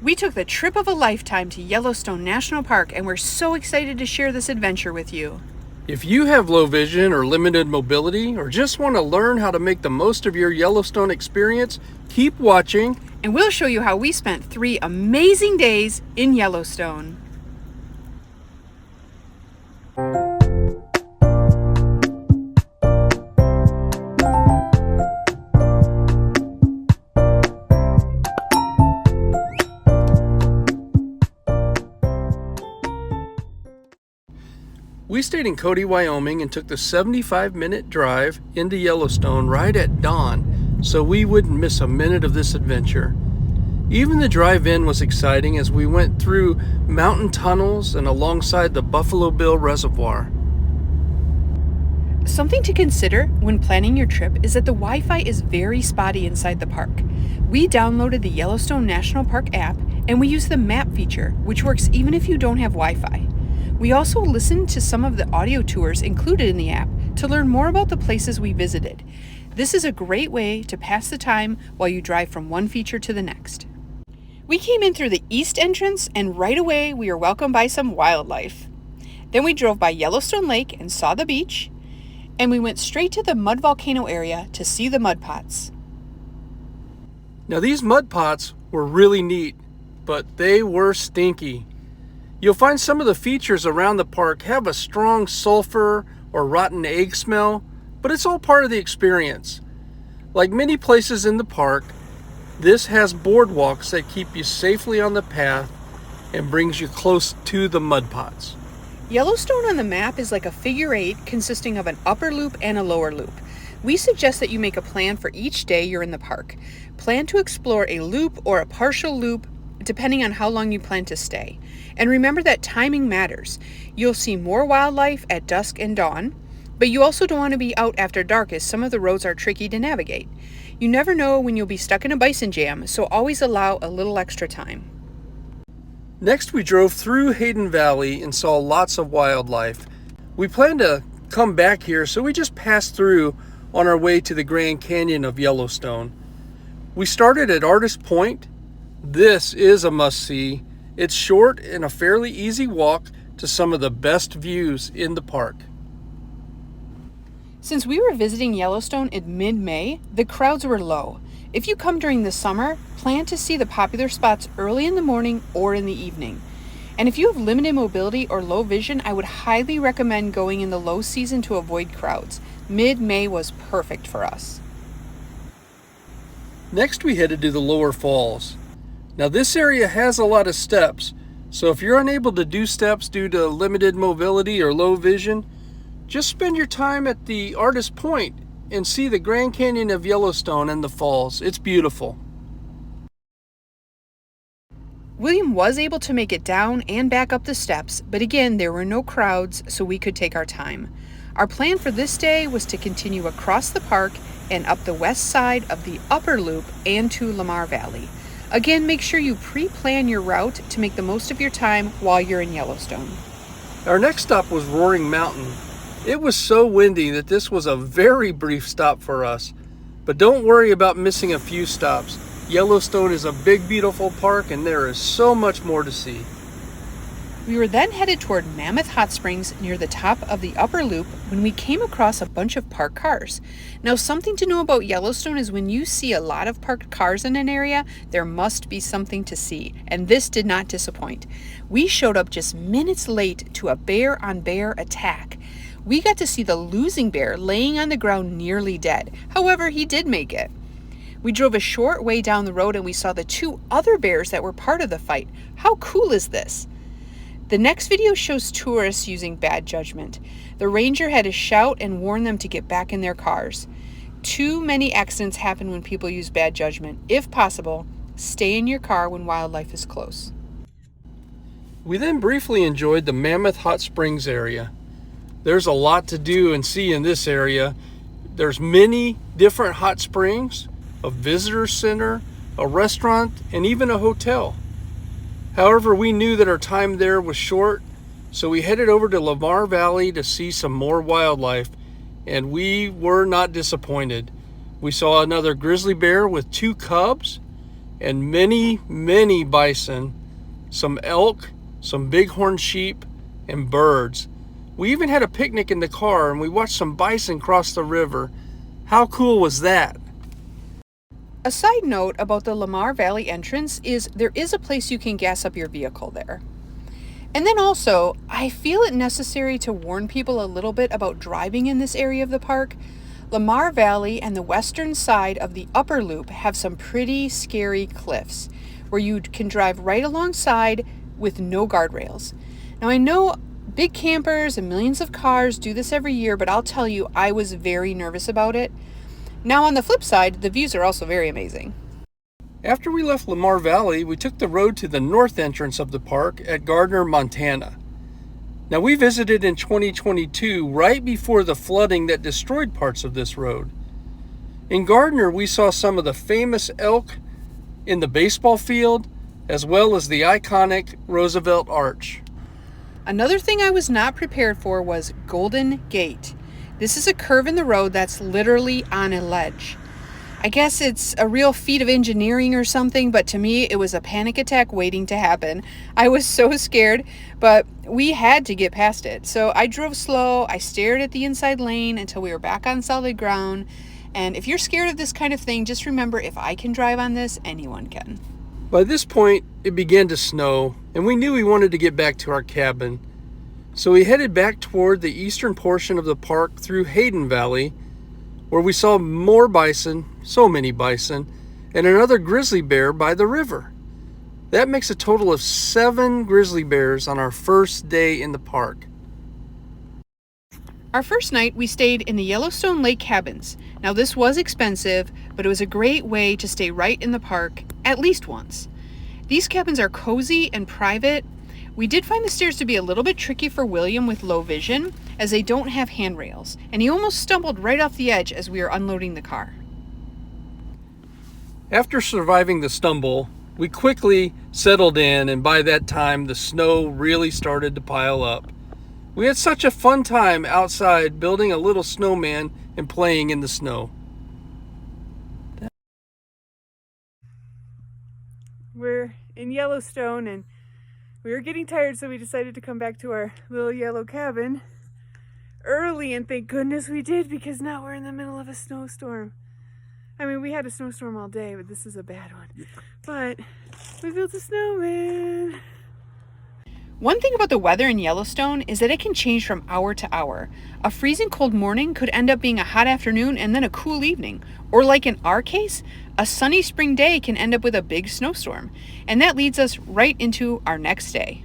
We took the trip of a lifetime to Yellowstone National Park, and we're so excited to share this adventure with you. If you have low vision or limited mobility, or just want to learn how to make the most of your Yellowstone experience, keep watching. And we'll show you how we spent 3 amazing days in Yellowstone. We stayed in Cody, Wyoming and took the 75-minute drive into Yellowstone right at dawn, so we wouldn't miss a minute of this adventure. Even the drive in was exciting as we went through mountain tunnels and alongside the Buffalo Bill Reservoir. Something to consider when planning your trip is that the Wi-Fi is very spotty inside the park. We downloaded the Yellowstone National Park app and we use the map feature, which works even if you don't have Wi-Fi. We also listened to some of the audio tours included in the app to learn more about the places we visited. This is a great way to pass the time while you drive from one feature to the next. We came in through the east entrance and right away we were welcomed by some wildlife. Then we drove by Yellowstone Lake and saw the beach, and we went straight to the mud volcano area to see the mud pots. Now these mud pots were really neat, but they were stinky. You'll find some of the features around the park have a strong sulfur or rotten egg smell, but it's all part of the experience. Like many places in the park, this has boardwalks that keep you safely on the path and brings you close to the mud pots. Yellowstone on the map is like a figure 8 consisting of an upper loop and a lower loop. We suggest that you make a plan for each day you're in the park. Plan to explore a loop or a partial loop depending on how long you plan to stay. And remember that timing matters. You'll see more wildlife at dusk and dawn, but you also don't want to be out after dark as some of the roads are tricky to navigate. You never know when you'll be stuck in a bison jam, so always allow a little extra time. Next, we drove through Hayden Valley and saw lots of wildlife. We planned to come back here, so we just passed through on our way to the Grand Canyon of Yellowstone. We started at Artist Point. This is a must-see. It's short and a fairly easy walk to some of the best views in the park. Since we were visiting Yellowstone in mid-May, the crowds were low. If you come during the summer, plan to see the popular spots early in the morning or in the evening. And if you have limited mobility or low vision, I would highly recommend going in the low season to avoid crowds. Mid-May was perfect for us. Next, we headed to the lower falls. Now this area has a lot of steps, so if you're unable to do steps due to limited mobility or low vision, just spend your time at the Artist Point and see the Grand Canyon of Yellowstone and the falls. It's beautiful. William was able to make it down and back up the steps, but again, there were no crowds, so we could take our time. Our plan for this day was to continue across the park and up the west side of the upper loop and to Lamar Valley. Again, make sure you pre-plan your route to make the most of your time while you're in Yellowstone. Our next stop was Roaring Mountain. It was so windy that this was a very brief stop for us. But don't worry about missing a few stops. Yellowstone is a big, beautiful park and there is so much more to see. We were then headed toward Mammoth Hot Springs near the top of the upper loop when we came across a bunch of parked cars. Now, something to know about Yellowstone is when you see a lot of parked cars in an area, there must be something to see, and this did not disappoint. We showed up just minutes late to a bear-on-bear attack. We got to see the losing bear laying on the ground nearly dead. However, he did make it. We drove a short way down the road and we saw the 2 other bears that were part of the fight. How cool is this? The next video shows tourists using bad judgment. The ranger had to shout and warn them to get back in their cars. Too many accidents happen when people use bad judgment. If possible, stay in your car when wildlife is close. We then briefly enjoyed the Mammoth Hot Springs area. There's a lot to do and see in this area. There's many different hot springs, a visitor center, a restaurant, and even a hotel. However, we knew that our time there was short, so we headed over to Lamar Valley to see some more wildlife, and we were not disappointed. We saw another grizzly bear with 2 cubs, and many bison, some elk, some bighorn sheep, and birds. We even had a picnic in the car and we watched some bison cross the river. How cool was that? A side note about the Lamar Valley entrance is there is a place you can gas up your vehicle there. And then also, I feel it necessary to warn people a little bit about driving in this area of the park. Lamar Valley and the western side of the upper loop have some pretty scary cliffs where you can drive right alongside with no guardrails. Now I know big campers and millions of cars do this every year, but I'll tell you, I was very nervous about it. Now on the flip side, the views are also very amazing. After we left Lamar Valley, we took the road to the north entrance of the park at Gardner, Montana. Now we visited in 2022, right before the flooding that destroyed parts of this road. In Gardner, we saw some of the famous elk in the baseball field, as well as the iconic Roosevelt Arch. Another thing I was not prepared for was Golden Gate. This is a curve in the road that's literally on a ledge. I guess it's a real feat of engineering or something, but to me it was a panic attack waiting to happen. I was so scared, but we had to get past it. So I drove slow, I stared at the inside lane until we were back on solid ground. And if you're scared of this kind of thing, just remember, if I can drive on this, anyone can. By this point, it began to snow, and we knew we wanted to get back to our cabin. So we headed back toward the eastern portion of the park through Hayden Valley, where we saw more bison, so many bison, and another grizzly bear by the river. That makes a total of 7 grizzly bears on our first day in the park. Our first night, we stayed in the Yellowstone Lake cabins. Now this was expensive, but it was a great way to stay right in the park at least once. These cabins are cozy and private. We did find the stairs to be a little bit tricky for William with low vision, as they don't have handrails, and he almost stumbled right off the edge as we were unloading the car. After surviving the stumble, we quickly settled in, and by that time the snow really started to pile up. We had such a fun time outside building a little snowman and playing in the snow. We're in Yellowstone and we were getting tired, so we decided to come back to our little yellow cabin early, and thank goodness we did, because now we're in the middle of a snowstorm. I mean, we had a snowstorm all day, but this is a bad one. But we built a snowman. One thing about the weather in Yellowstone is that it can change from hour to hour. A freezing cold morning could end up being a hot afternoon and then a cool evening. Or like in our case, a sunny spring day can end up with a big snowstorm. And that leads us right into our next day.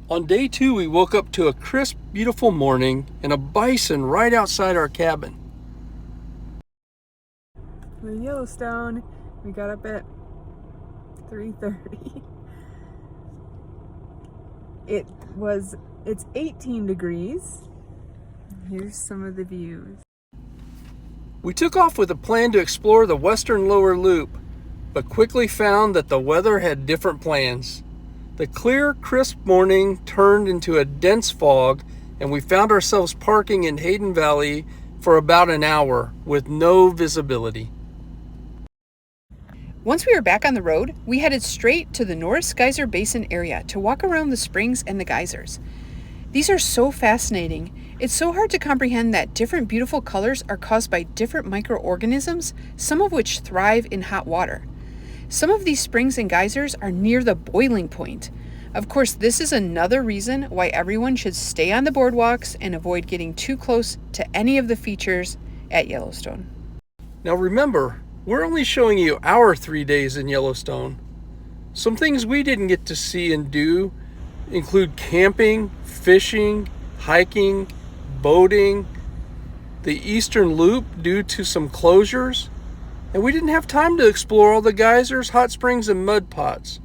On day 2, we woke up to a crisp, beautiful morning and a bison right outside our cabin. We're in Yellowstone. We got up at 3:30. It's 18 degrees. Here's some of the views. We took off with a plan to explore the western lower loop, but quickly found that the weather had different plans. The clear, crisp morning turned into a dense fog, and we found ourselves parking in Hayden Valley for about an hour with no visibility. Once we were back on the road, we headed straight to the Norris Geyser Basin area to walk around the springs and the geysers. These are so fascinating. It's so hard to comprehend that different beautiful colors are caused by different microorganisms, some of which thrive in hot water. Some of these springs and geysers are near the boiling point. Of course, this is another reason why everyone should stay on the boardwalks and avoid getting too close to any of the features at Yellowstone. Now remember, we're only showing you our 3 days in Yellowstone. Some things we didn't get to see and do include camping, fishing, hiking, boating, the eastern loop due to some closures, and we didn't have time to explore all the geysers, hot springs, and mud pots.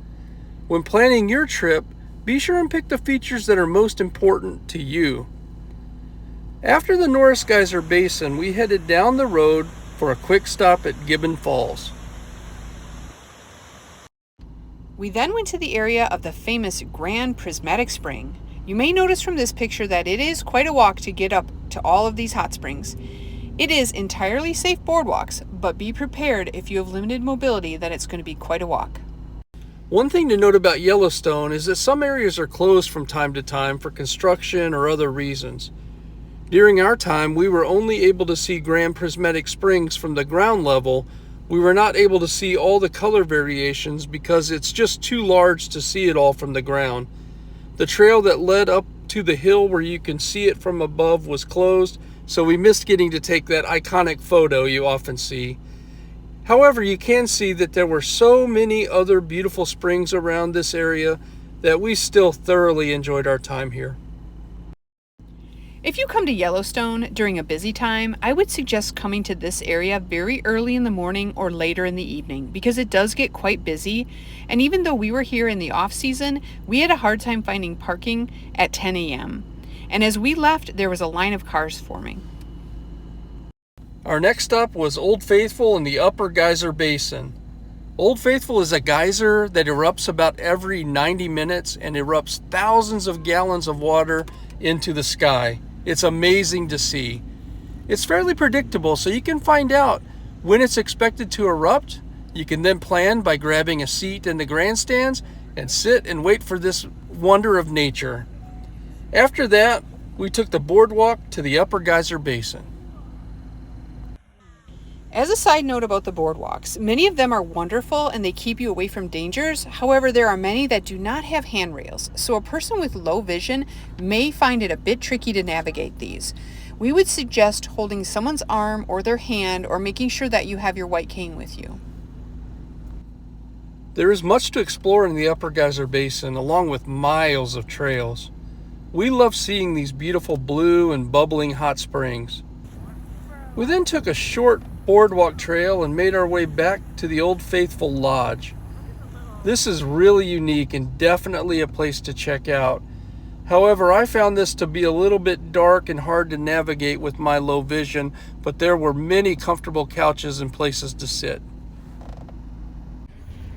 When planning your trip, be sure and pick the features that are most important to you. After the Norris Geyser Basin, we headed down the road for a quick stop at Gibbon Falls. We then went to the area of the famous Grand Prismatic Spring. You may notice from this picture that it is quite a walk to get up to all of these hot springs. It is entirely safe boardwalks, but be prepared if you have limited mobility that it's going to be quite a walk. One thing to note about Yellowstone is that some areas are closed from time to time for construction or other reasons. During our time, we were only able to see Grand Prismatic Springs from the ground level. We were not able to see all the color variations because it's just too large to see it all from the ground. The trail that led up to the hill where you can see it from above was closed, so we missed getting to take that iconic photo you often see. However, you can see that there were so many other beautiful springs around this area that we still thoroughly enjoyed our time here. If you come to Yellowstone during a busy time, I would suggest coming to this area very early in the morning or later in the evening because it does get quite busy. And even though we were here in the off season, we had a hard time finding parking at 10 a.m. And as we left, there was a line of cars forming. Our next stop was Old Faithful in the Upper Geyser Basin. Old Faithful is a geyser that erupts about every 90 minutes and erupts thousands of gallons of water into the sky. It's amazing to see. It's fairly predictable, so you can find out when it's expected to erupt. You can then plan by grabbing a seat in the grandstands and sit and wait for this wonder of nature. After that, we took the boardwalk to the Upper Geyser Basin. As a side note about the boardwalks, many of them are wonderful and they keep you away from dangers. However, there are many that do not have handrails, so a person with low vision may find it a bit tricky to navigate these. We would suggest holding someone's arm or their hand or making sure that you have your white cane with you. There is much to explore in the Upper Geyser Basin, along with miles of trails. We love seeing these beautiful blue and bubbling hot springs. We then took a short boardwalk trail and made our way back to the Old Faithful Lodge. This is really unique and definitely a place to check out. However, I found this to be a little bit dark and hard to navigate with my low vision, but there were many comfortable couches and places to sit.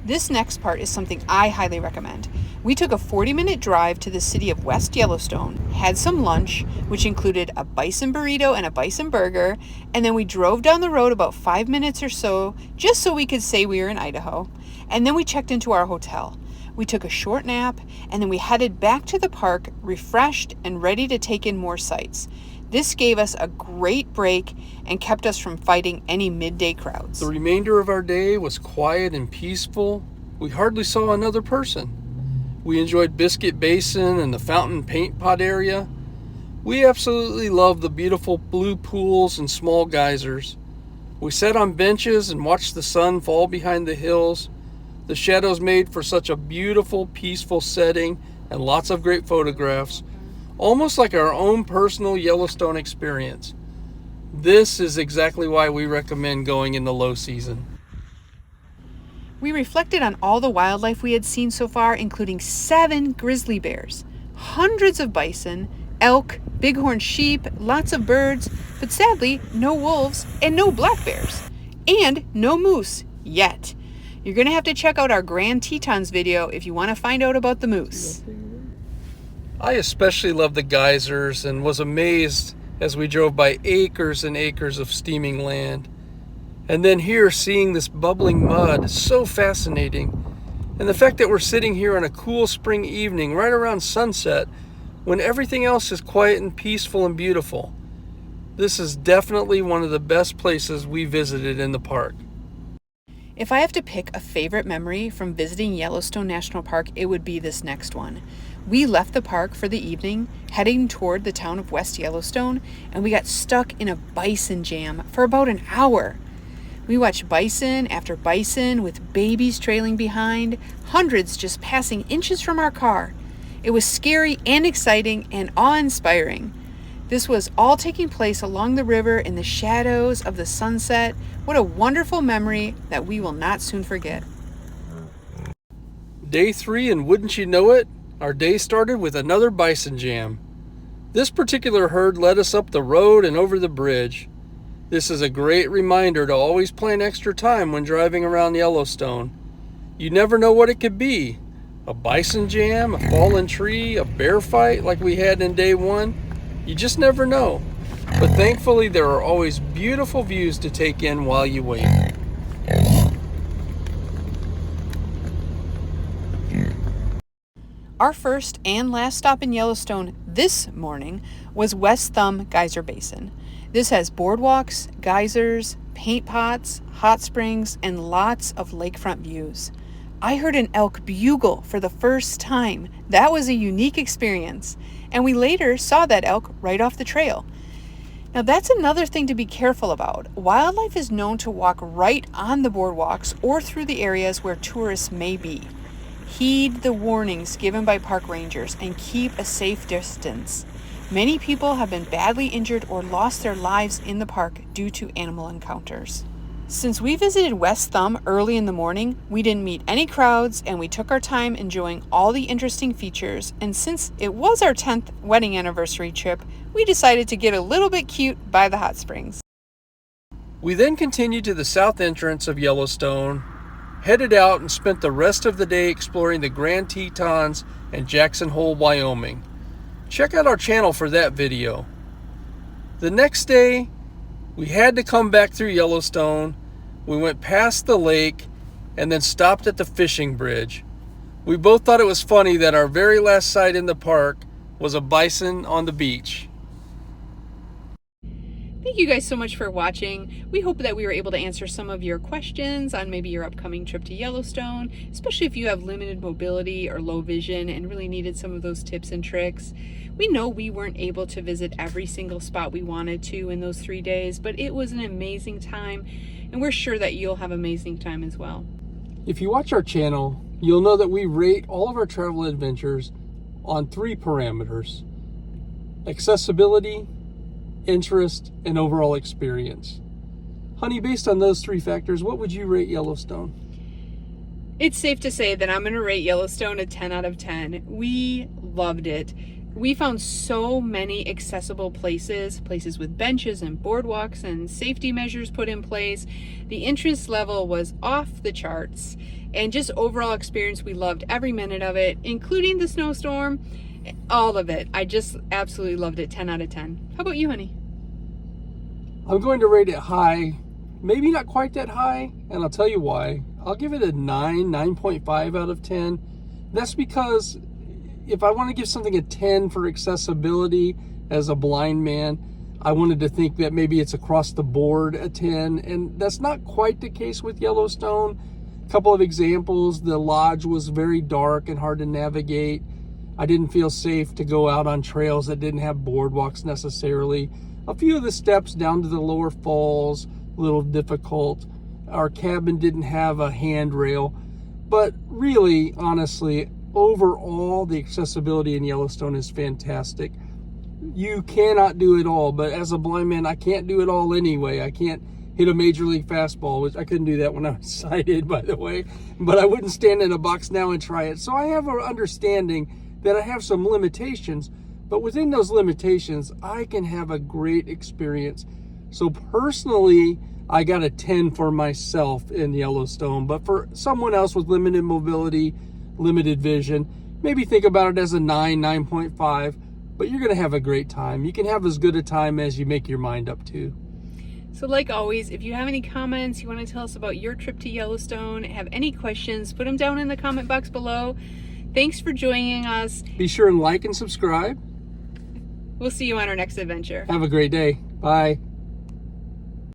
This next part is something I highly recommend. We took a 40-minute drive to the city of West Yellowstone, had some lunch, which included a bison burrito and a bison burger, and then we drove down the road about 5 minutes or so, just so we could say we were in Idaho, and then we checked into our hotel. We took a short nap, and then we headed back to the park, refreshed and ready to take in more sights. This gave us a great break and kept us from fighting any midday crowds. The remainder of our day was quiet and peaceful. We hardly saw another person. We enjoyed Biscuit Basin and the fountain paint pot area. We absolutely loved the beautiful blue pools and small geysers. We sat on benches and watched the sun fall behind the hills. The shadows made for such a beautiful, peaceful setting and lots of great photographs, almost like our own personal Yellowstone experience. This is exactly why we recommend going in the low season. We reflected on all the wildlife we had seen so far, including 7 grizzly bears, hundreds of bison, elk, bighorn sheep, lots of birds, but sadly, no wolves and no black bears, and no moose yet. You're going to have to check out our Grand Tetons video if you want to find out about the moose. I especially loved the geysers and was amazed as we drove by acres and acres of steaming land. And then here, seeing this bubbling mud is so fascinating. And the fact that we're sitting here on a cool spring evening right around sunset when everything else is quiet and peaceful and beautiful. This is definitely one of the best places we visited in the park. If I have to pick a favorite memory from visiting Yellowstone National Park, it would be this next one. We left the park for the evening, heading toward the town of West Yellowstone, and we got stuck in a bison jam for about an hour. We watched bison after bison with babies trailing behind, hundreds just passing inches from our car. It was scary and exciting and awe-inspiring. This was all taking place along the river in the shadows of the sunset. What a wonderful memory that we will not soon forget. Day 3, and wouldn't you know it, our day started with another bison jam. This particular herd led us up the road and over the bridge. This is a great reminder to always plan extra time when driving around Yellowstone. You never know what it could be. A bison jam, a fallen tree, a bear fight like we had in day 1. You just never know. but thankfully there are always beautiful views to take in while you wait. Our first and last stop in Yellowstone this morning was West Thumb Geyser Basin. This has boardwalks, geysers, paint pots, hot springs, and lots of lakefront views. I heard an elk bugle for the first time. That was a unique experience, and we later saw that elk right off the trail. Now that's another thing to be careful about. Wildlife is known to walk right on the boardwalks or through the areas where tourists may be. Heed the warnings given by park rangers and keep a safe distance. Many people have been badly injured or lost their lives in the park due to animal encounters. Since we visited West Thumb early in the morning, we didn't meet any crowds and we took our time enjoying all the interesting features. And since it was our 10th wedding anniversary trip, we decided to get a little bit cute by the hot springs. We then continued to the south entrance of Yellowstone, headed out and spent the rest of the day exploring the Grand Tetons and Jackson Hole, Wyoming. Check out our channel for that video. The next day, we had to come back through Yellowstone. We went past the lake and then stopped at the fishing bridge. We both thought it was funny that our very last sight in the park was a bison on the beach. Thank you guys so much for watching. We hope that we were able to answer some of your questions on maybe your upcoming trip to Yellowstone, especially if you have limited mobility or low vision and really needed some of those tips and tricks. We know we weren't able to visit every single spot we wanted to in those 3 days, but it was an amazing time, and we're sure that you'll have an amazing time as well. If you watch our channel, you'll know that we rate all of our travel adventures on 3 parameters: accessibility, interest, and overall experience. Honey, based on those 3 factors, what would you rate Yellowstone? It's safe to say that I'm going to rate Yellowstone a 10 out of 10. We loved it. We found so many accessible places with benches and boardwalks and safety measures put in place. The interest level was off the charts, and just overall experience, we loved every minute of it, including the snowstorm, all of it. I just absolutely loved it. 10 out of 10. How about you, honey? I'm going to rate it high, maybe not quite that high, and I'll tell you why. I'll give it a 9.5 out of 10. That's because if I want to give something a 10 for accessibility as a blind man, I wanted to think that maybe it's across the board a 10, and that's not quite the case with Yellowstone. A couple of examples: the lodge was very dark and hard to navigate. I didn't feel safe to go out on trails that didn't have boardwalks necessarily. A few of the steps down to the lower falls, a little difficult. Our cabin didn't have a handrail. But really, honestly, overall, the accessibility in Yellowstone is fantastic. You cannot do it all, but as a blind man, I can't do it all anyway. I can't hit a major league fastball, which I couldn't do that when I was sighted, by the way. But I wouldn't stand in a box now and try it. So I have an understanding that I have some limitations, but within those limitations, I can have a great experience. So personally, I got a 10 for myself in Yellowstone, but for someone else with limited mobility, limited vision, maybe think about it as a 9.5, but you're going to have a great time. You can have as good a time as you make your mind up to. So like always, if you have any comments, you want to tell us about your trip to Yellowstone, have any questions, put them down in the comment box below. Thanks for joining us. Be sure and like and subscribe. We'll see you on our next adventure. Have a great day. Bye.